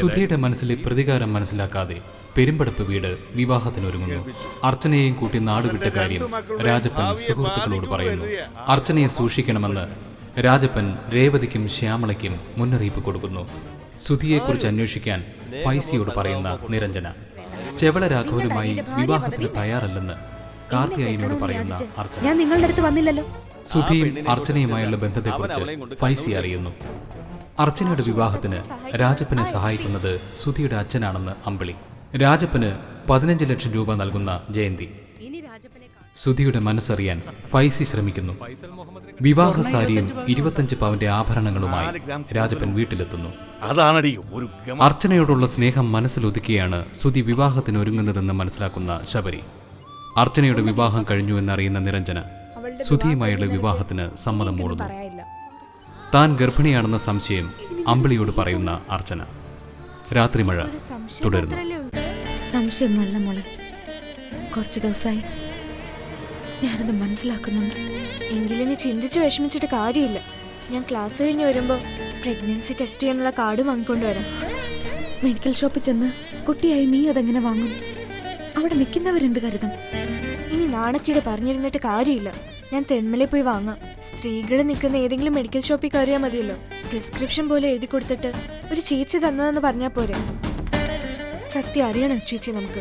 സുധിയുടെ മനസ്സിലെ പ്രതികാരം മനസ്സിലാക്കാതെ പെരുമ്പടപ്പ് വീട് വിവാഹത്തിനൊരുങ്ങുന്നു. അർച്ചനയെയും കൂട്ടി നാടുവിട്ട കാര്യം രാജപ്പൻ സുഹൃത്തുക്കളോട് പറയുന്നു. അർച്ചനയെ സൂക്ഷിക്കണമെന്ന് രാജപ്പൻ രേവതിക്കും ശ്യാമളയ്ക്കും മുന്നറിയിപ്പ് കൊടുക്കുന്നു. സുധിയെക്കുറിച്ച് അന്വേഷിക്കാൻ ഫൈസിയോട് പറയുന്ന നിരഞ്ജന ചെവള രാഘവനുമായി വിവാഹത്തിന് തയ്യാറല്ലെന്ന് കാർത്തിയായനോട് പറയുന്ന അർച്ചന. ഞാൻ നിങ്ങളുടെ അടുത്ത് വന്നില്ലല്ലോ. സുധിയും അർച്ചനയുമായുള്ള ബന്ധത്തെക്കുറിച്ച് ഫൈസി അറിയുന്നു. അർച്ചനയുടെ വിവാഹത്തിന് രാജപ്പനെ സഹായിക്കുന്നത് സുധിയുടെ അച്ഛനാണെന്ന് അമ്പിളി. രാജപ്പന് 15 ലക്ഷം രൂപ നൽകുന്ന ജയന്തി. സുധിയുടെ മനസ്സറിയാൻ ഫൈസി ശ്രമിക്കുന്നു. വിവാഹ സാരിയും 25 പവന്റെ ആഭരണങ്ങളുമായി രാജപ്പൻ വീട്ടിലെത്തുന്നു. അർച്ചനയോടുള്ള സ്നേഹം മനസ്സിലൊതുക്കിയാണ് സുധി വിവാഹത്തിന് ഒരുങ്ങുന്നതെന്ന് മനസ്സിലാക്കുന്ന ശബരി. അർച്ചനയുടെ വിവാഹം കഴിഞ്ഞു എന്നറിയുന്ന നിരഞ്ജന സുധിയുമായുള്ള വിവാഹത്തിന് സമ്മതം മൂടുന്നു. താൻ ഗർഭിണിയാണെന്ന സംശയം അമ്പിളിയോട് പറയുന്ന അർച്ചന. രാത്രി മഴ തുടരുന്നു. സംശയമൊന്നുമല്ല മോളെ, കുറച്ച് ദിവസമായി ഞാനത് മനസ്സിലാക്കുന്നുണ്ട്. എങ്കിലും നീ ചിന്തിച്ച് വിഷമിച്ചിട്ട് കാര്യമില്ല. ഞാൻ ക്ലാസ് കഴിഞ്ഞ് വരുമ്പോൾ പ്രഗ്നൻസി ടെസ്റ്റ് ചെയ്യാനുള്ള കാർഡ് വാങ്ങിക്കൊണ്ടുവരാം. മെഡിക്കൽ ഷോപ്പിൽ ചെന്ന് കുട്ടിയായി നീ അതെങ്ങനെ വാങ്ങും? അവിടെ നിൽക്കുന്നവരെന്ത് കരുതും? ഇനി നാണക്കേട് പറഞ്ഞിരുന്നിട്ട് കാര്യമില്ല. ഞാൻ തെന്മലയിൽ പോയി വാങ്ങാം. സ്ത്രീകൾ നിൽക്കുന്ന ഏതെങ്കിലും മെഡിക്കൽ ഷോപ്പിൽ കയറിയാൽ മതിയല്ലോ. പ്രിസ്ക്രിപ്ഷൻ പോലെ എഴുതി കൊടുത്തിട്ട് ഒരു ചേച്ചി തന്നതെന്ന് പറഞ്ഞാൽ പോരെ. സത്യം അറിയണം ചേച്ചി നമുക്ക്.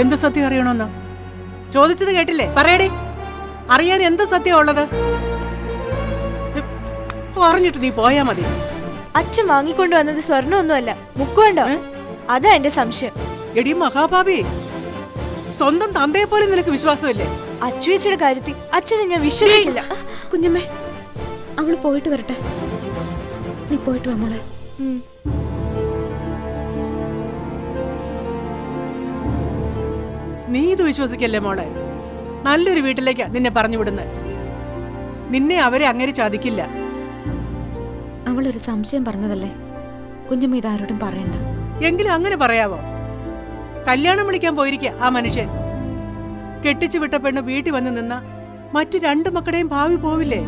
എന്ത് സത്യം അറിയണമെന്നോ ചോദിച്ചത് കേട്ടില്ലേ? പറയടേ, അറിയാൻ എന്ത് സത്യം ഉള്ളത്? പറഞ്ഞിട്ട് നീ പോയാ മതി. അച്ഛൻ വാങ്ങിക്കൊണ്ടു വന്നത് സ്വർണ്ണമൊന്നുമല്ല, മുക്കുണ്ടോ? അതാ എന്റെ സംശയം. എടി മഹാഭാവി, സ്വന്തം തന്തയെ പോലെ നിനക്ക് വിശ്വാസമില്ലേ? അച്ചുവേച്ചിയുടെ കാര്യത്തിൽ അച്ഛനെ ഞാൻ വിശ്വസിക്കില്ല. കുഞ്ഞമ്മേ, അവള് പോയിട്ട് വരട്ടെ. നീ പോയിട്ട് വാ മോളെ. നീ ഇത് വിശ്വസിക്കല്ലേ മോളെ? നല്ലൊരു വീട്ടിലേക്കാ നിന്നെ പറഞ്ഞു വിടുന്നത്. നിന്നെ അവരെ അങ്ങനെ ചതിക്കില്ല. അവളൊരു സംശയം പറഞ്ഞതല്ലേ കുഞ്ഞമ്മ, ഇതാരോടും പറയണ്ട. എങ്കിലും അങ്ങനെ പറയാവോ? കല്യാണം വിളിക്കാൻ പോയിരിക്കുക ആ മനുഷ്യൻ. കെട്ടിച്ചു വിട്ട പെണ്ണ് വീട്ടിൽ വന്ന് നിന്ന മറ്റു 2 മക്കളുടെയും ഭാവി പോവില്ലേ?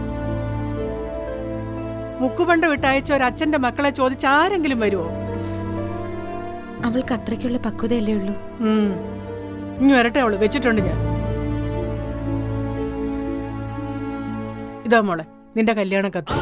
മുക്കുപണ്ട വിട്ടയച്ച ഒരച്ഛന്റെ മക്കളെ ചോദിച്ച് ആരെങ്കിലും വരുമോ? അവൾക്ക് അത്രയ്ക്കുള്ള പക്വതയല്ലേ ഉള്ളൂ. ഇനി വരട്ടെ, അവള് വെച്ചിട്ടുണ്ട് ഞാൻ. ഇതാ മോളെ നിന്റെ കല്യാണ കത്ത്.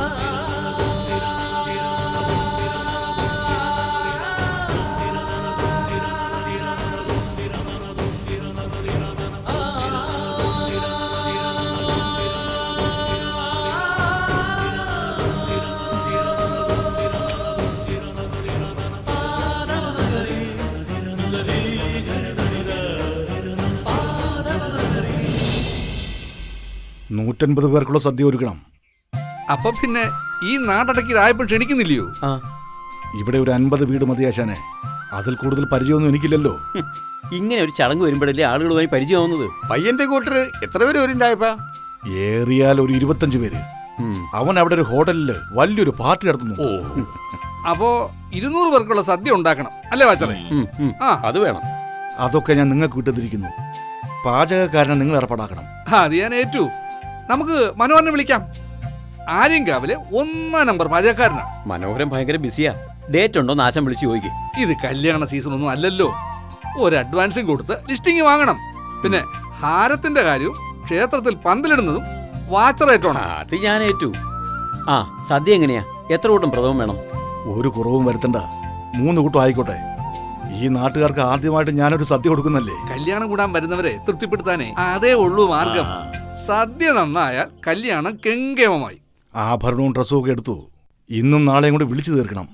$150 പേർക്കുള്ള സദ്യ ഒരുക്കണം. അപ്പൊ പിന്നെ ഈ നാടടക്കി രായപ്പൻ ക്ഷണിക്കുന്നില്ലയോ? ഇവിടെ ഒരു 50 വീട് മതിയാശാനെ. അതിൽ കൂടുതൽ പരിചയമൊന്നും എനിക്കില്ലല്ലോ. ഇങ്ങനെ ഒരു ചടങ്ങ് വരുമ്പോഴല്ലേ ആളുകളുമായി പരിചയമാവുന്നത്. പയ്യന്റെ കൂട്ടർ എത്ര പേര് വരും രായപ്പ? ഏറിയാൽ ഒരു 25 പേര്. അവൻ അവിടെ ഒരു ഹോട്ടലില് വലിയൊരു പാർട്ടി നടത്തുന്നു. അപ്പോ 200 പേർക്കുള്ള സദ്യ ഉണ്ടാക്കണം അല്ലേ വാച്ചറേ? അത് വേണം. അതൊക്കെ ഞാൻ നിങ്ങൾക്ക് വിട്ടുതിരിക്കുന്നു. പാചകക്കാരനെ നിങ്ങൾ ഏർപ്പാടാക്കണം. അത് ഞാൻ ഏറ്റു. നമുക്ക് മനോഹരനെ വിളിക്കാം. ആര്യങ്കാവിലെ 1 നമ്പർ പാചകക്കാരനാ. മനോഹരൻ ഭയങ്കര ബിസിയാ. ഡേറ്റ് ഉണ്ടോ നാശം വിളിച്ചു ചോദിക്കും. ഇത് കല്യാണ സീസൺ ഒന്നും അല്ലല്ലോ. ഒരു അഡ്വാൻസും കൊടുത്ത് ലിസ്റ്റിംഗ് വാങ്ങണം. പിന്നെ ഹാരത്തിന്റെ കാര്യവും ക്ഷേത്രത്തിൽ പന്തലിടുന്നതും വാച്ചറേറ്റോണം. അത് ഞാൻ ഏറ്റു. സദ്യ എങ്ങനെയാ? എത്ര കൂട്ടം പ്രഥമം വേണം? ഒരു കുറവും വരുത്തണ്ട. 3 കൂട്ടം ആയിക്കോട്ടെ. ഈ നാട്ടുകാർക്ക് ആദ്യമായിട്ട് ഞാനൊരു സദ്യ കൊടുക്കുന്നല്ലേ. കല്യാണം കൂടാൻ വരുന്നവരെ തൃപ്തിപ്പെടുത്താനേ അതേ ഉള്ളൂ മാർഗം. സദ്യ നന്നായാൽ കല്യാണം കെങ്കേമമായി. ആഭരണവും ഡ്രസ്സും ഒക്കെ എടുത്തു. ഇന്നും നാളെയും കൂടി വിളിച്ചു തീർക്കണം.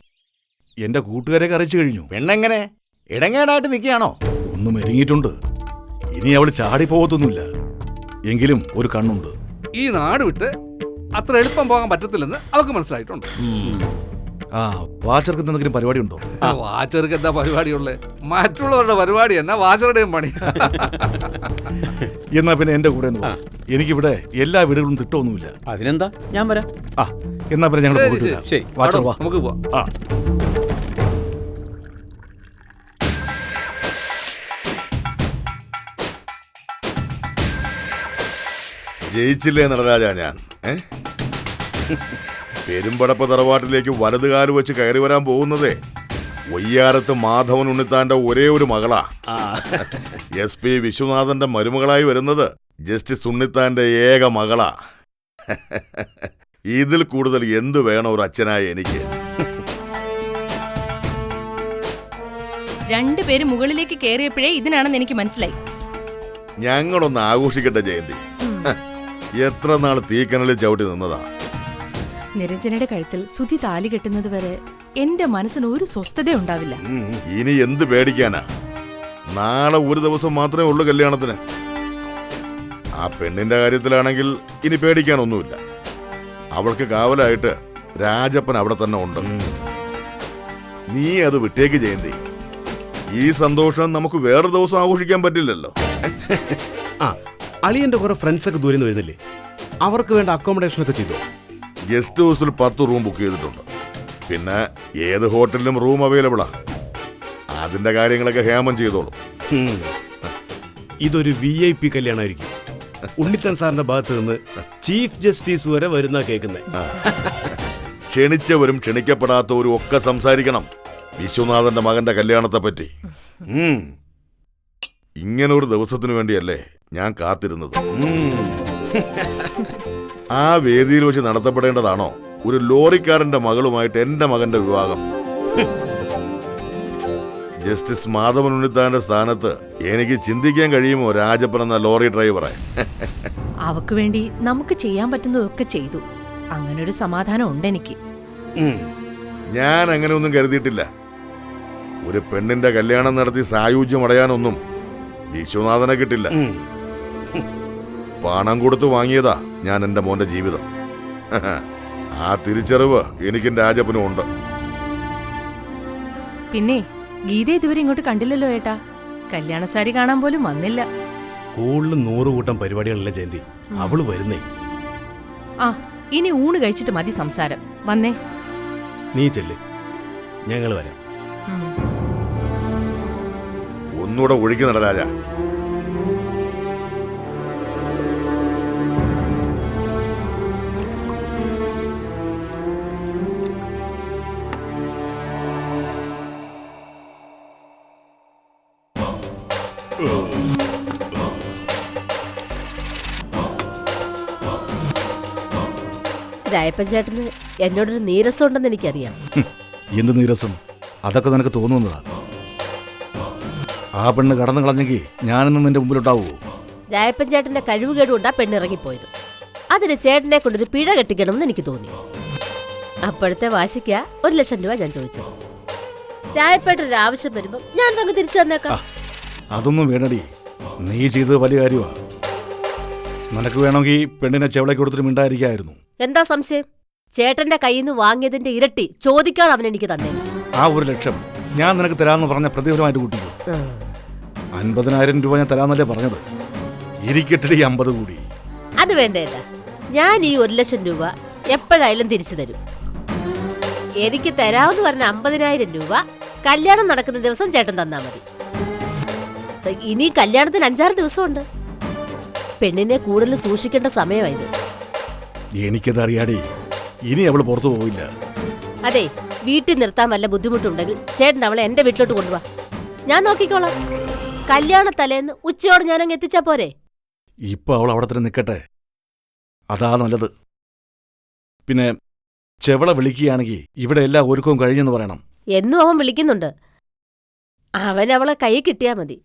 എന്റെ കൂട്ടുകാരെയൊക്കെ അറിയിച്ചു കഴിഞ്ഞു. പെണ്ണെങ്ങനെ ഇടങ്ങേടായിട്ട് നിൽക്കുകയാണോ? ഒന്നും ഒരുങ്ങിയിട്ടുണ്ട്. ഇനി അവള് ചാടിപ്പോകത്തൊന്നുമില്ല. എങ്കിലും ഒരു കണ്ണുണ്ട്. ഈ നാട് വിട്ട് അത്ര എളുപ്പം പോകാൻ പറ്റത്തില്ലെന്ന് അവർക്ക് മനസ്സിലായിട്ടുണ്ട്. വാച്ചർക്ക് എന്തെങ്കിലും പരിപാടി ഉണ്ടോ? വാച്ചർക്ക് എന്താ പരിപാടിയുള്ളേ? മറ്റുള്ളവരുടെ പരിപാടി എന്നാ വാച്ചറുടെയും പണി. എന്നാ പിന്നെ എന്റെ കൂടെ എനിക്കിവിടെ എല്ലാ വീടുകളും തിട്ടൊന്നുമില്ല. അതിനെന്താ, ഞാൻ വരാം. എന്നാ പിന്നെ ഞങ്ങൾ നമുക്ക് പോവാം. ജയിച്ചില്ലേ നടരാജ ഞാൻ? പെരുമ്പടപ്പ് തറവാട്ടിലേക്ക് വലതുകാല് വെച്ച് കയറി വരാൻ പോകുന്നതേ ഒയ്യാരത്ത് മാധവൻ ഉണ്ണിത്താന്റെ ഒരേ ഒരു മകളാ. SP വിശ്വനാഥന്റെ മരുമകളായി വരുന്നത് ജസ്റ്റിസ് ഉണ്ണിത്താന്റെ ഏക മകളാ. ഇതിൽ കൂടുതൽ എന്തു വേണം ഒരു അച്ഛനായ എനിക്ക്? രണ്ടുപേരും മുകളിലേക്ക് കയറിയപ്പോഴേ ഇതിനാണെന്ന് എനിക്ക് മനസ്സിലായി. ഞങ്ങളൊന്ന് ആഘോഷിക്കട്ടെ ജയന്തി. എത്ര നാൾ തീക്കനലിൽ ചവിട്ടി നിന്നതാ. നിരഞ്ജനയുടെ കഴുത്തിൽ സുധി താലി കെട്ടുന്നത് വരെ എന്റെ മനസ്സിന് ഒരു സ്വസ്ഥത ഉണ്ടാവില്ല. ഇനി എന്ത് പേടിക്കാനാ? നാളെ ഒരു ദിവസം മാത്രമേ ഉള്ളൂ കല്യാണത്തിന്. ആ പെണ്ണിന്റെ കാര്യത്തിലാണെങ്കിൽ ഇനി പേടിക്കാനൊന്നുമില്ല. അവൾക്ക് കാവലായിട്ട് രാജപ്പൻ അവിടെ തന്നെ ഉണ്ട്. നീ അത് വിട്ടേക്ക് ജയന്തി. ഈ സന്തോഷം നമുക്ക് വേറെ ദിവസം ആഘോഷിക്കാൻ പറ്റില്ലല്ലോ. ആ, അളിയന്റെ കുറെ ഫ്രണ്ട്സ് ഒക്കെ ദൂരെ നിന്ന് വരുന്നില്ലേ? അവർക്ക് വേണ്ട അക്കോമഡേഷൻ ഒക്കെ ചെയ്തോ? ഗസ്റ്റ് ഹൗസിൽ 10 റൂം ബുക്ക് ചെയ്തിട്ടുണ്ട്. പിന്നെ ഏത് ഹോട്ടലിലും റൂം അവൈലബിളാ. അതിന്റെ കാര്യങ്ങളൊക്കെ ഹേമം ചെയ്തോളും. ഇതൊരു VIP കല്യാണമായിരിക്കും. ഉണ്ണിത്താൻ സാറിന്റെ ഭാഗത്ത് നിന്ന് ചീഫ് ജസ്റ്റിസ് വരെ വരുന്ന കേൾക്കുന്നത്. ക്ഷണിച്ചവരും ക്ഷണിക്കപ്പെടാത്തവരും ഒക്കെ സംസാരിക്കണം വിശ്വനാഥന്റെ മകന്റെ കല്യാണത്തെ പറ്റി. ഇങ്ങനെ ഒരു ദിവസത്തിന് വേണ്ടിയല്ലേ ഞാൻ കാത്തിരുന്നത്. ആ വേദിയിൽ വെച്ച് നടത്തപ്പെടേണ്ടതാണോ ഒരു ലോറിക്കാരന്റെ മകളുമായിട്ട് എന്റെ മകന്റെ വിവാഹം? ജസ്റ്റിസ് മാധവൻ ഉണ്ണിത്താന്റെ സ്ഥാനത്ത് എനിക്ക് ചിന്തിക്കാൻ കഴിയുമോ രാജപ്പൻ എന്ന ലോറി ഡ്രൈവറെ? അവക്ക് വേണ്ടി നമുക്ക് ചെയ്യാൻ പറ്റുന്നതൊക്കെ ചെയ്തു. അങ്ങനെ ഒരു സമാധാനം ഉണ്ട് എനിക്ക്. ഞാൻ അങ്ങനെ ഒന്നും കരുതിയിട്ടില്ല. ഒരു പെണ്ണിന്റെ കല്യാണം നടത്തി സായുജ്യം അടയാനൊന്നും വിശ്വനാഥനെ കിട്ടില്ല. പണം കൊടുത്തു വാങ്ങിയതാ ഞാൻ എന്റെ മോന്റെ ജീവിതം. ആ തിരിച്ചറിവ് എനിക്കും രാജപ്പനും ഉണ്ട്. പിന്നെ ഗീത ഇതുവരെ ഇങ്ങോട്ട് കണ്ടില്ലല്ലോ ഏട്ടാ. കല്യാണ സാരി കാണാൻ പോലും വന്നില്ല. സ്കൂളിൽ 100 കൂട്ടം പരിപാടികളല്ലേ ജയന്തി, അവള് വരുന്നേ. ആ, ഇനി ഊണ് കഴിച്ചിട്ട് മതി സംസാരം. വന്നേ. നീ ചെല്ല്, ഞങ്ങൾ വരാം. ഒന്നുകൂടെ ഒഴുക്കി നടരാജ. രായപ്പൻ ചേട്ടന് എന്നോടൊരു നീരസം ഉണ്ടെന്ന് എനിക്കറിയാം. എന്ത് നീരസം? അതൊക്കെ നിനക്ക് തോന്നുന്നതാ. ആ പെണ്ണ് കടന്നു കളഞ്ഞെങ്കിൽ ഞാനിന്ന് നിന്റെ മുമ്പിലുണ്ടാവൂ? രായപ്പൻ ചേട്ടന്റെ കഴിവുകേടുകൊണ്ടാ പെണ്ണിറങ്ങിപ്പോയത്. അതിന് ചേട്ടനെ കൊണ്ടൊരു പിഴ കെട്ടിക്കണമെന്ന് എനിക്ക് തോന്നി. അപ്പോഴത്തെ വാശിക്കാ 1 ലക്ഷം രൂപ ഞാൻ ചോദിച്ചു. രായപ്പേട്ടൻ ഒരു ആവശ്യം വരുമ്പോൾ ഞാൻ തങ്ങ് തിരിച്ചു തന്നേക്കാം. അതൊന്നും വേണടി, നീ ചെയ്തത് വലിയ കാര്യമാ. നിനക്ക് വേണമെങ്കിൽ പെണ്ണിനെ ചെവളയ്ക്ക് കൊടുത്തിട്ട് മിണ്ടായിരിക്കായിരുന്നു. എന്താ സംശയം? ചേട്ടന്റെ കയ്യിൽ നിന്ന് വാങ്ങിയതിന്റെ ഇരട്ടി ചോദിക്കാതെ അവൻ എനിക്ക് തന്നെ. ആ 1 ലക്ഷം ഞാൻ നിനക്ക് തരാമെന്ന് പറഞ്ഞ പ്രതിഫലമായിട്ട് കൂട്ടിക്കോ. 50,000 രൂപ ഞാൻ തരാമെന്നല്ലേ പറഞ്ഞത്. ഇരിക്കട്ടെ 50 കൂടി. അത് വേണ്ടേട്ടാ, ഞാൻ ഈ 1 ലക്ഷം രൂപ എപ്പോഴായാലും തിരിച്ചു തരും. എനിക്ക് തരാമെന്ന് പറഞ്ഞ 50,000 രൂപ കല്യാണം നടക്കുന്ന ദിവസം ചേട്ടൻ തന്നാ മതി. ഇനി കല്യാണത്തിന് 5-6 ദിവസമുണ്ട്. പെണ്ണിനെ കൂടുതൽ സൂക്ഷിക്കേണ്ട സമയമായത്. എനിക്കത് അറിയാടി. ഇനി അവള് പുറത്തു പോവില്ല. അതെ, വീട്ടിൽ നിർത്താൻ വല്ല ബുദ്ധിമുട്ടുണ്ടെങ്കിൽ ചേട്ടൻ അവളെ എന്റെ വീട്ടിലോട്ട് കൊണ്ടുപോവാ. ഞാൻ നോക്കിക്കോളാം. കല്യാണ തലേന്ന് ഉച്ചയോടെ ഞാനങ്ങ് എത്തിച്ചാ പോരെ? ഇപ്പൊ അവൾ അവിടെ തന്നെ നിൽക്കട്ടെ, അതാ നല്ലത്. പിന്നെ ചെവള വിളിക്കുകയാണെങ്കിൽ ഇവിടെ എല്ലാ ഒരുക്കവും കഴിഞ്ഞെന്ന് പറയണം. എന്നും അവൻ വിളിക്കുന്നുണ്ട്. അവൻ അവളെ കൈ കിട്ടിയാ മതി.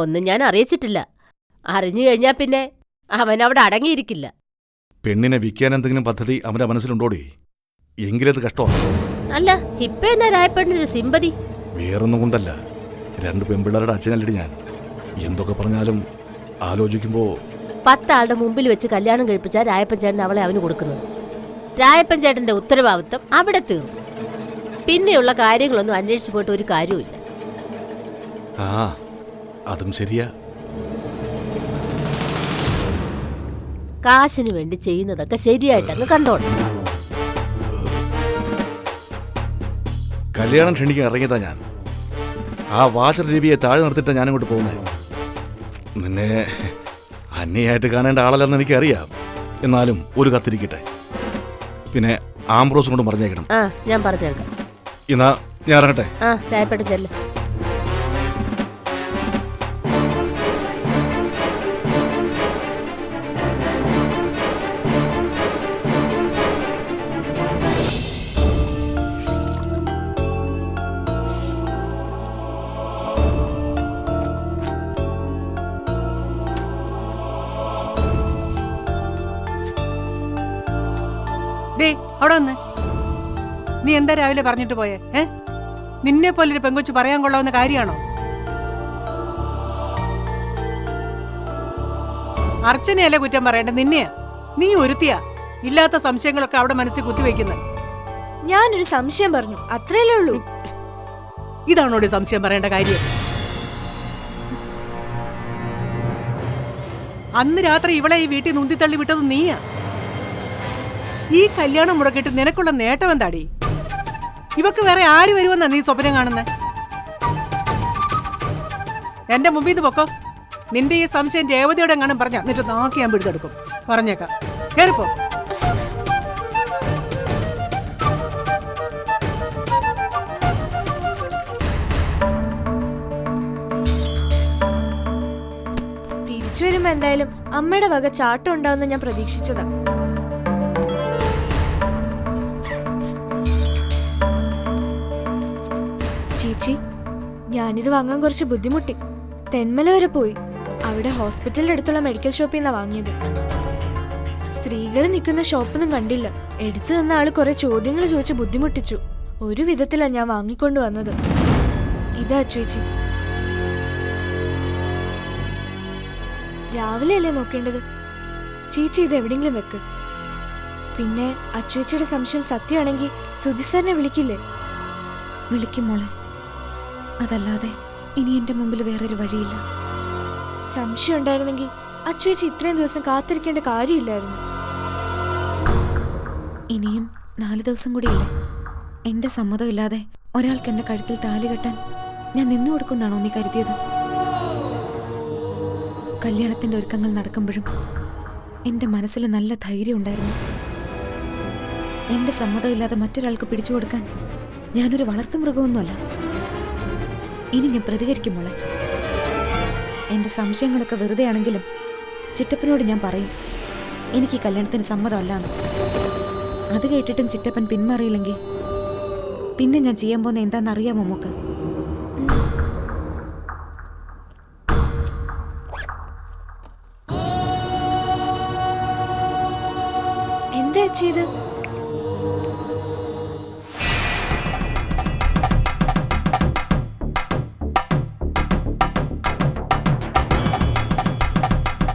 ഒന്നും ഞാൻ അറിയിച്ചിട്ടില്ല. അറിഞ്ഞു കഴിഞ്ഞാ പിന്നെ അവൻ അവിടെ അടങ്ങിയിരിക്കില്ല. പെണ്ണിനെ വിൽക്കാൻ എന്തെങ്കിലും പദ്ധതി അവന്റെ മനസ്സിലുണ്ടോടി? എങ്കിലത് കഷ്ടമാണ്. അല്ല, ഇപ്പൊ എന്നാ രായപ്പേട്ടനൊരു സിമ്പതി? വേറൊന്നും കൊണ്ടല്ല, 2 പെൺപിള്ളേരുടെ അച്ഛനല്ലടി ഞാൻ. എന്തൊക്കെ പറഞ്ഞാലും ആലോചിക്കുമ്പോ 10 ആളുടെ മുമ്പിൽ വെച്ച് കല്യാണം കഴിപ്പിച്ചാൽ രായപ്പൻ ചേട്ടൻ അവളെ അവന് കൊടുക്കുന്നത്. രായപ്പൻ ചേട്ടന്റെ ഉത്തരവാദിത്വം അവിടെ തീർന്നു. പിന്നെയുള്ള കാര്യങ്ങളൊന്നും അന്വേഷിച്ചു പോയിട്ട് ഒരു കാര്യവുമില്ല. ആ, അതും ശരിയാ. കാശിനു വേണ്ടി ചെയ്യുന്നതൊക്കെ ശരിയായിട്ടങ്ങ് കണ്ടോണം. കല്യാണം ക്ഷണിക്കാൻ ഇറങ്ങിയതാ ഞാൻ. ആ വാച്ചർ രവിയെ താഴെ നിർത്തിട്ടാ ഞാനിങ്ങോട്ട് പോകുന്നത്. നിന്നെ അന്യായിട്ട് കാണേണ്ട ആളല്ലെന്ന് എനിക്കറിയാം. എന്നാലും ഒരു കത്തിരിക്കട്ടെ. പിന്നെ ആംബ്രോസും കൊണ്ട് പറഞ്ഞേക്കണം. ആ ഞാൻ പറഞ്ഞേക്കാം. എന്നാ ഞാൻ ഇറങ്ങട്ടെ. ആ രായപ്പെട്ട ചെല്ല്. ഡേ അവിടെ വന്ന്. നീ എന്താ രാവിലെ പറഞ്ഞിട്ട് പോയേ? നിന്നെ പോലൊരു പെങ്കൊച്ചു പറയാൻ കൊള്ളാവുന്ന കാര്യമാണോ? അർച്ചനയല്ലേ കുറ്റം പറയേണ്ട, നിന്നെയാ. നീ ഒരുത്തിയാ ഇല്ലാത്ത സംശയങ്ങളൊക്കെ അവിടെ മനസ്സിൽ കുത്തിവെക്കുന്നത്. ഞാനൊരു സംശയം പറഞ്ഞു, അത്രയല്ലേ ഉള്ളൂ. ഇതാണോ ഒരു സംശയം പറയേണ്ട കാര്യം? അന്ന് രാത്രി ഇവളെ ഈ വീട്ടിൽ നുന്തിത്തള്ളി വിട്ടത് നീയാ. ഈ കല്യാണം മുടക്കിട്ട് നിനക്കുള്ള നേട്ടം എന്താടി? ഇവക്ക് വേറെ ആര് വരുമെന്നാ നീ സ്വപ്നം കാണുന്നത്? എന്റെ മുമ്പിൽ നിന്ന് പൊക്കോ. നിന്റെ ഈ സംശയം രേവതിയോടെ എങ്ങാനും പറഞ്ഞ എന്നിട്ട് നോക്കി ഞാൻ പിടിച്ചെടുക്കും. പറഞ്ഞേക്കാം, കേറിപ്പോ. തിരിച്ചു വരുമ്പോ എന്തായാലും അമ്മയുടെ വക ചാട്ടം ഉണ്ടാവുന്ന ഞാൻ പ്രതീക്ഷിച്ചതാ. ചേച്ചി, ഞാനിത് വാങ്ങാൻ കുറച്ച് ബുദ്ധിമുട്ടി. തെന്മല വരെ പോയി. അവിടെ ഹോസ്പിറ്റലിന്റെ അടുത്തുള്ള മെഡിക്കൽ ഷോപ്പിൽ നിന്നാ വാങ്ങിയത്. സ്ത്രീകൾ നിൽക്കുന്ന ഷോപ്പൊന്നും കണ്ടില്ല. എടുത്തു തന്ന ആള് കുറെ ചോദ്യങ്ങൾ ചോദിച്ച് ബുദ്ധിമുട്ടിച്ചു. ഒരു വിധത്തിലാ ഞാൻ വാങ്ങിക്കൊണ്ട് വന്നത്. ഇതാ ചേച്ചി. രാവിലെ അല്ലേ നോക്കേണ്ടത്? ചേച്ചി ഇത് എവിടെയെങ്കിലും വെക്ക്. പിന്നെ അച്ചുവേച്ചിയുടെ സംശയം സത്യമാണെങ്കിൽ സുധിസാറിനെ വിളിക്കില്ലേ? വിളിക്കും മോളെ. അതല്ലാതെ ഇനി എന്റെ മുമ്പിൽ വേറൊരു വഴിയില്ല. സംശയം ഉണ്ടായിരുന്നെങ്കിൽ അച്ചുവേച്ചി ഇത്രയും ദിവസം കാത്തിരിക്കേണ്ട കാര്യമില്ലായിരുന്നു. ഇനിയും 4 ദിവസം കൂടിയില്ലേ? എന്റെ സമ്മതം ഇല്ലാതെ ഒരാൾക്ക് എന്റെ കഴുത്തിൽ താലി കെട്ടാൻ ഞാൻ നിന്നു കൊടുക്കുന്നാണോ നീ കരുതിയത്? കല്യാണത്തിന്റെ ഒരുക്കങ്ങൾ നടക്കുമ്പോഴും എന്റെ മനസ്സിൽ നല്ല ധൈര്യം ഉണ്ടായിരുന്നു. എന്റെ സമ്മതം ഇല്ലാതെ മറ്റൊരാൾക്ക് പിടിച്ചു കൊടുക്കാൻ ഞാനൊരു വളർത്തു മൃഗമൊന്നുമല്ല. ഇനി ഞാൻ പ്രതികരിക്കും മോളെ. എന്റെ സംശയങ്ങളൊക്കെ വെറുതെ ആണെങ്കിലും ചിറ്റപ്പനോട് ഞാൻ പറയും എനിക്ക് ഈ കല്യാണത്തിന് സമ്മതമല്ലാന്ന്. അത് കേട്ടിട്ടും ചിറ്റപ്പൻ പിന്മാറിയില്ലെങ്കിൽ പിന്നെ ഞാൻ ചെയ്യാൻ പോകുന്ന എന്താണെന്നറിയാമോ മോക്ക്? എന്താ ചെയ്ത്?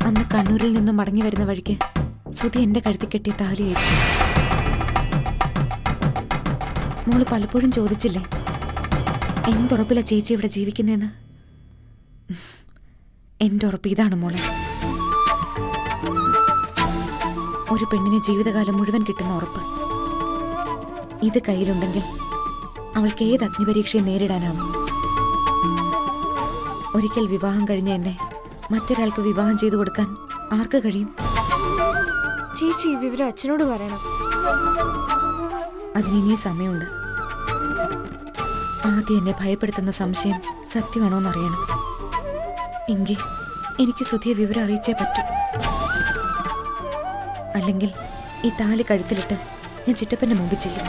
അന്ന് കണ്ണൂരിൽ നിന്നും മടങ്ങി വരുന്ന വഴിക്ക് സുധി എന്റെ കഴുത്തിൽ കെട്ടിയ താലി അയച്ചു. മോള് പലപ്പോഴും ചോദിച്ചില്ലേ എന്തുറപ്പില്ല ചേച്ചി ഇവിടെ ജീവിക്കുന്നതെന്ന്? എന്റെ ഉറപ്പ് ഇതാണ് മോളെ. ഒരു പെണ്ണിന് ജീവിതകാലം മുഴുവൻ കിട്ടുന്ന ഉറപ്പ്. ഇത് കയ്യിലുണ്ടെങ്കിൽ അവൾക്ക് ഏത് അഗ്നിപരീക്ഷയും നേരിടാനാവും. ഒരിക്കൽ വിവാഹം കഴിഞ്ഞ എന്നെ മറ്റൊരാൾക്ക് വിവാഹം ചെയ്തു കൊടുക്കാൻ ആർക്ക് കഴിയും? ചേച്ചി ഈ വിവരം അച്ഛനോട് പറയണം. അതിനി സമയമുണ്ട്. ആദ്യം എന്നെ ഭയപ്പെടുത്തുന്ന സംശയം സത്യമാണോന്നറിയണം. എങ്കിൽ എനിക്ക് സുധിയെ വിവരം അറിയിച്ചേ പറ്റൂ. അല്ലെങ്കിൽ ഈ താലി കഴുത്തിലിട്ട് ഞാൻ ചിറ്റപ്പന്റെ മുമ്പിൽ ചെയ്യും.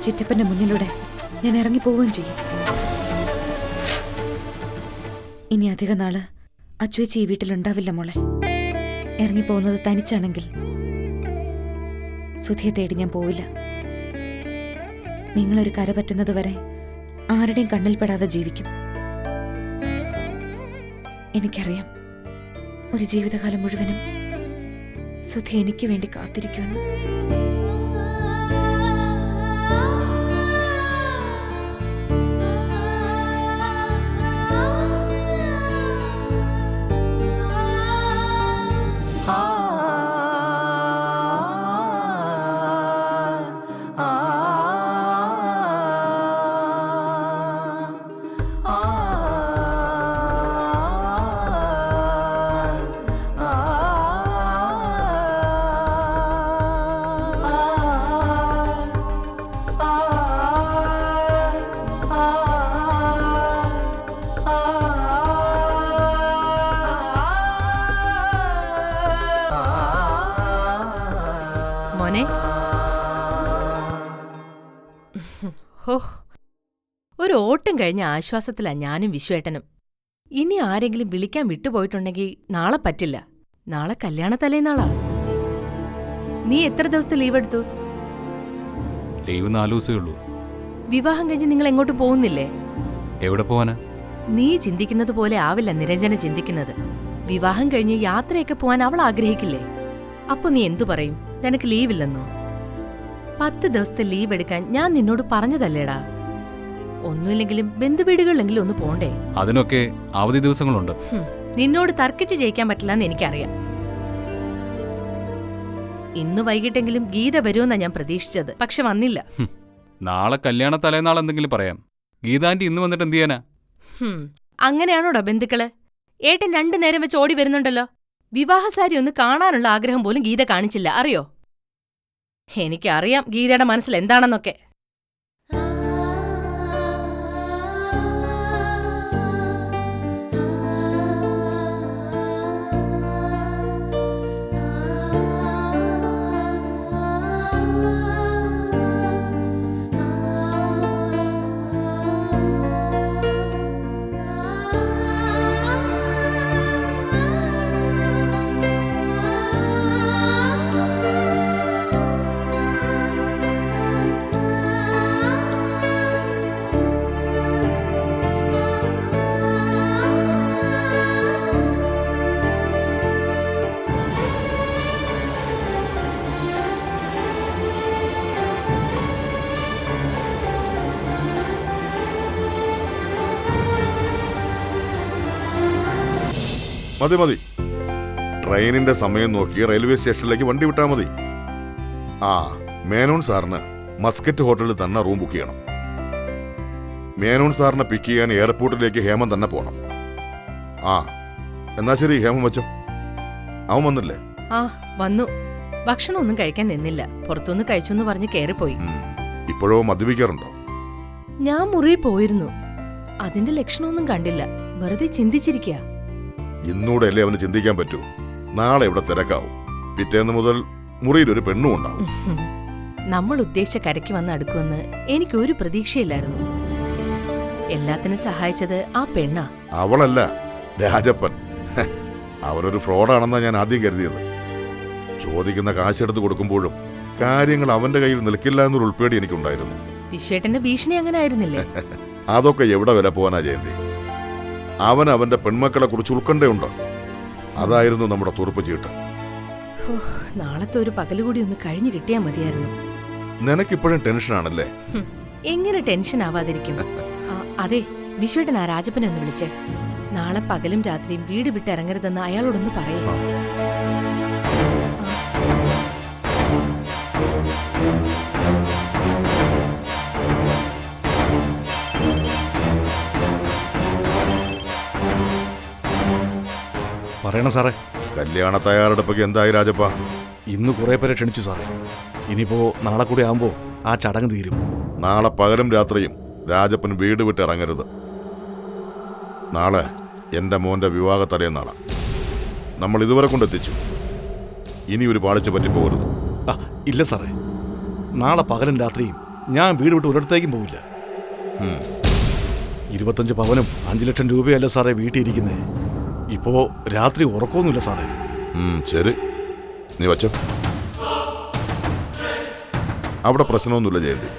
ചിറ്റപ്പന്റെ മുന്നിലൂടെ ഞാൻ ഇറങ്ങിപ്പോവുകയും ചെയ്യും. ഇനി അധിക നാള് അച്ചുവേച്ചി ഈ വീട്ടിലുണ്ടാവില്ല മോളെ. ഇറങ്ങിപ്പോകുന്നത് തനിച്ചാണെങ്കിൽ സുധിയെ തേടി ഞാൻ പോവില്ല. നിങ്ങളൊരു കര പറ്റുന്നത് വരെ ആരുടെയും കണ്ണിൽപ്പെടാതെ ജീവിക്കും. എനിക്കറിയാം ഒരു ജീവിതകാലം മുഴുവനും സുധി എനിക്ക് വേണ്ടി കാത്തിരിക്കുമെന്ന്. ഹോ, ഒരു ഓട്ടം കഴിഞ്ഞ ആശ്വാസത്തിലാ ഞാനും വിശ്വേട്ടനും. ഇനി ആരെങ്കിലും വിളിക്കാൻ വിട്ടുപോയിട്ടുണ്ടെങ്കിൽ നാളെ പറ്റില്ല. നാളെ കല്യാണ തലേന്നാളാ. നീ എത്ര ദിവസത്തെ ലീവ് എടുത്തു? ലീവ് 4 ദിവസമേ ഉള്ളൂ. വിവാഹം കഴിഞ്ഞ് നിങ്ങൾ എങ്ങോട്ടും പോകുന്നില്ലേ? എവിടെ പോവാനാ? നീ ചിന്തിക്കുന്നത് പോലെ ആവില്ല നിരഞ്ജന ചിന്തിക്കുന്നത്. വിവാഹം കഴിഞ്ഞ് യാത്രയൊക്കെ പോവാൻ അവൾ ആഗ്രഹിക്കില്ലേ? അപ്പൊ നീ എന്തു പറയും? നിനക്ക് ലീവില്ലെന്നോ? 10 ദിവസത്തെ ലീവ് എടുക്കാൻ ഞാൻ നിന്നോട് പറഞ്ഞതല്ലേടാ. ഒന്നുമില്ലെങ്കിലും ബന്ധുവീടുകളിലെങ്കിലും ഒന്ന് പോണ്ടേ? അതിനൊക്കെ അവധി ദിവസങ്ങളുണ്ട്. നിന്നോട് തർക്കിച്ച് ജയിക്കാൻ പറ്റില്ലെന്ന് എനിക്കറിയാം. ഇന്ന് വൈകിട്ടെങ്കിലും ഗീത വരുമെന്നാ ഞാൻ പ്രതീക്ഷിച്ചത്. പക്ഷെ വന്നില്ല. നാളെ കല്യാണ തലേനാൾ എന്തെങ്കിലും പറയാം. ഗീതാന്റി ഇന്ന് വന്നിട്ട് എന്ത് ചെയ്യാനാ? അങ്ങനെയാണോടാ ബന്ധുക്കള്? ഏട്ടൻ 2 നേരം വെച്ച് ഓടി വരുന്നുണ്ടല്ലോ. വിവാഹസാരി ഒന്ന് കാണാനുള്ള ആഗ്രഹം പോലും ഗീത കാണിച്ചില്ല, അറിയോ? എനിക്കറിയാം ഗീതയുടെ മനസ്സിൽ എന്താണെന്നൊക്കെ. മതി മതി, ട്രെയിനിന്റെ സമയം നോക്കി റെയിൽവേ സ്റ്റേഷനിലേക്ക് വണ്ടി വിട്ടാ മതി. ആ, മേനോൻ സാറിന് മസ്കറ്റ് ഹോട്ടലിൽ തന്നെ റൂം ബുക്ക് ചെയ്യണം. മേനോൻ സാറിനെ പിക്ക് ചെയ്യാൻ എയർപോർട്ടിലേക്ക് ഹേമൻ തന്നെ പോണം. ആ, എന്നാ ശരി, ഹേമൻ വച്ചോ. അവൻ വന്നില്ലേ? ആ, വന്നു. ഭക്ഷണമൊന്നും കഴിക്കാൻ നിന്നില്ല. പുറത്തുനിന്ന് കഴിച്ചു പറഞ്ഞ് കയറിപ്പോയി. ഇപ്പോഴോ മദ്യപിക്കാറുണ്ടോ? ഞാൻ മുറിയിൽ പോയിരുന്നു. അതിന്റെ ലക്ഷണമൊന്നും കണ്ടില്ല. വെറുതെ ചിന്തിച്ചിരിക്കുക. ഇന്നൂടെ അല്ലേ അവന് ചിന്തിക്കാൻ പറ്റൂ. നാളെ ഇവിടെ തിരക്കാവും. പിറ്റേന്ന് മുതൽ മുറിയിൽ ഒരു പെണ്ണും ഉണ്ടാവും. നമ്മൾ ഉദ്ദേശിച്ച കരയ്ക്ക് വന്ന് അടുക്കുമെന്ന് എനിക്കൊരു പ്രതീക്ഷയില്ലായിരുന്നു. എല്ലാത്തിനും സഹായിച്ചത് ആ പെണ്ണാ. അവളല്ല, രാജപ്പൻ. അവരൊരു ഫ്രോഡാണെന്നാ ഞാൻ ആദ്യം കരുതിയത്. ചോദിക്കുന്ന കാശെടുത്ത് കൊടുക്കുമ്പോഴും കാര്യങ്ങൾ അവന്റെ കയ്യിൽ നിൽക്കില്ല എന്നൊരു ഉൾപ്പേടി എനിക്കുണ്ടായിരുന്നു. വിശ്വേട്ടന്റെ ഭീഷണി അങ്ങനെ ആയിരുന്നില്ലേ? അതൊക്കെ എവിടെ വില പോവാനാ ജയന്തി? അവൻ അവന്റെ പെൺമക്കളെ കുറിച്ച് ഉൾക്കണ്ടയുണ്ട്. അതായിരുന്നു നമ്മുടെ തുറുപ്പ് ചീട്ട്. നാളത്തെ ഒരു പകലുകൂടി ഒന്ന് കഴിഞ്ഞു കിട്ടിയാ മതിയായിരുന്നു. നിനക്കിപ്പോഴും ടെൻഷനാണല്ലേ? എങ്ങനെ ടെൻഷൻ ആവാതിരിക്കും? അതെ, വിശ്വേട്ടൻ ആ രാജപ്പനെ ഒന്ന് വിളിച്ചേ. നാളെ പകലും രാത്രിയും വീട് വിട്ട് ഇറങ്ങരുതെന്ന് അയാളോടൊന്ന് പറയാം. പറയണം സാറേ. കല്യാണ തയ്യാറെടുപ്പൊക്കെ എന്തായി രാജപ്പ? ഇന്ന് കുറെ പേരെ ക്ഷണിച്ചു സാറേ. ഇനിയിപ്പോ നാളെ കൂടി ആവുമ്പോ ആ ചടങ്ങ് തീരും. നാളെ പകലും രാത്രിയും രാജപ്പൻ വീട് വിട്ട് ഇറങ്ങരുത്. നാളെ എൻ്റെ മോൻ്റെ വിവാഹ തലേന്നാളാ. നമ്മൾ ഇതുവരെ കൊണ്ടെത്തിച്ചു. ഇനി ഒരു പാളിച്ച പറ്റിപ്പോകരുത്. ഇല്ല സാറേ, നാളെ പകലും രാത്രിയും ഞാൻ വീട് വിട്ട് ഒരിടത്തേക്കും പോവില്ല. 25 പവനും 5 ലക്ഷം രൂപയല്ല സാറേ വീട്ടിലിരിക്കുന്നേ. ഇപ്പോ രാത്രി ഉറക്കമൊന്നുമില്ല സാറേ. ശരി, നീ വച്ചോ. അവിടെ പ്രശ്നമൊന്നുമില്ല ജയന്തി.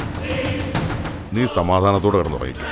നീ സമാധാനത്തോടെ കിടന്നുറങ്ങിക്കും.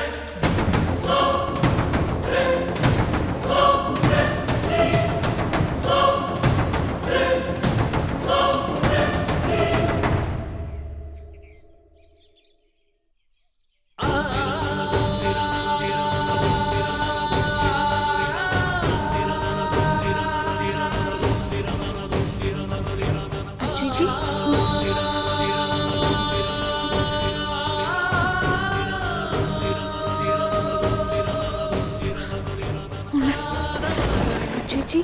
ചേച്ചി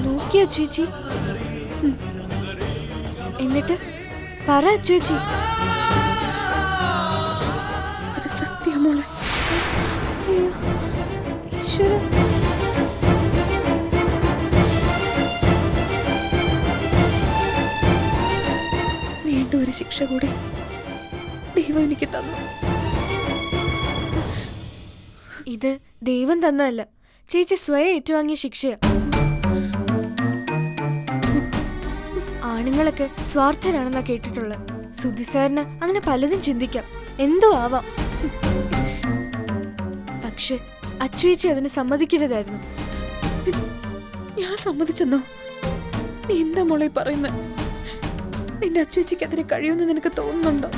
നോക്കിയോ ചേച്ചി? എന്നിട്ട് പറ ചേച്ചി. അത് സത്യമോളെ. ഈശ്വര, വീണ്ടും ഒരു ശിക്ഷ കൂടി ദൈവം എനിക്ക് തന്നു. ഇത് ദൈവം തന്നതല്ല, ചേച്ചി സ്വയം ഏറ്റുവാങ്ങിയ ശിക്ഷയാ. ആണുങ്ങളൊക്കെ സ്വാർത്ഥരാണെന്നാ കേട്ടിട്ടുള്ളത്. സുധി സാറിന് അങ്ങനെ പലതും ചിന്തിക്കാം, എന്തോ ആവാം. പക്ഷെ അച്ചുവേച്ചി അതിന് സമ്മതിക്കരുതായിരുന്നു. ഞാൻ സമ്മതിച്ചെന്നോ? നീ എന്താ മോളെ പറയുന്നത്? നിന്റെ അച്ചുവച്ചിക്ക് അതിന് കഴിയുമെന്ന് നിനക്ക് തോന്നുന്നുണ്ടോ?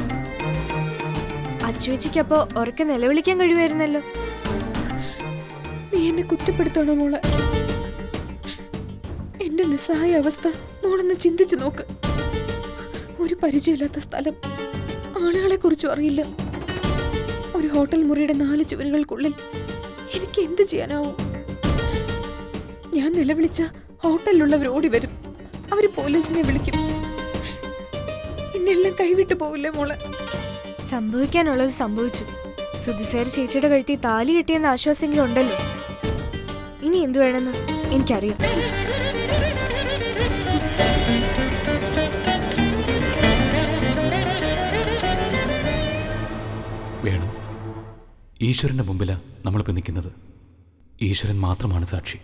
അച്ചുവേച്ചിക്ക് അപ്പോ ഉറക്കെ നിലവിളിക്കാൻ കഴിയുമായിരുന്നല്ലോ. നീ എന്നെ കുറ്റപ്പെടുത്തണോ മോളെ? എന്റെ നിസ്സഹായ അവസ്ഥ മോളൊന്ന് ചിന്തിച്ചു നോക്ക്. ഒരു പരിചയമില്ലാത്ത സ്ഥലം, ആളുകളെ കുറിച്ചും അറിയില്ല. ഒരു ഹോട്ടൽ മുറിയുടെ 4 ചുവരുകൾക്കുള്ളിൽ എനിക്ക് എന്ത് ചെയ്യാനാവും? ഞാൻ നിലവിളിച്ച ഹോട്ടലിലുള്ളവർ ഓടി വരും, അവര് പോലീസിനെ വിളിക്കും. എന്നെല്ലാം കൈവിട്ടു പോവില്ലേ മോളെ? സംഭവിക്കാനുള്ളത് സംഭവിച്ചു. സുധിസാർ ചേച്ചിയുടെ കഴുത്തി താലി കെട്ടിയെന്ന ആശ്വാസമെങ്കിലും ഉണ്ടല്ലോ. ഇനി എന്തു വേണമെന്ന് എനിക്കറിയാം. വേണം. ഈശ്വരന്റെ മുമ്പിലാണ് നമ്മളിപ്പോൾ നിൽക്കുന്നത്. ഈശ്വരൻ മാത്രമാണ് സാക്ഷി.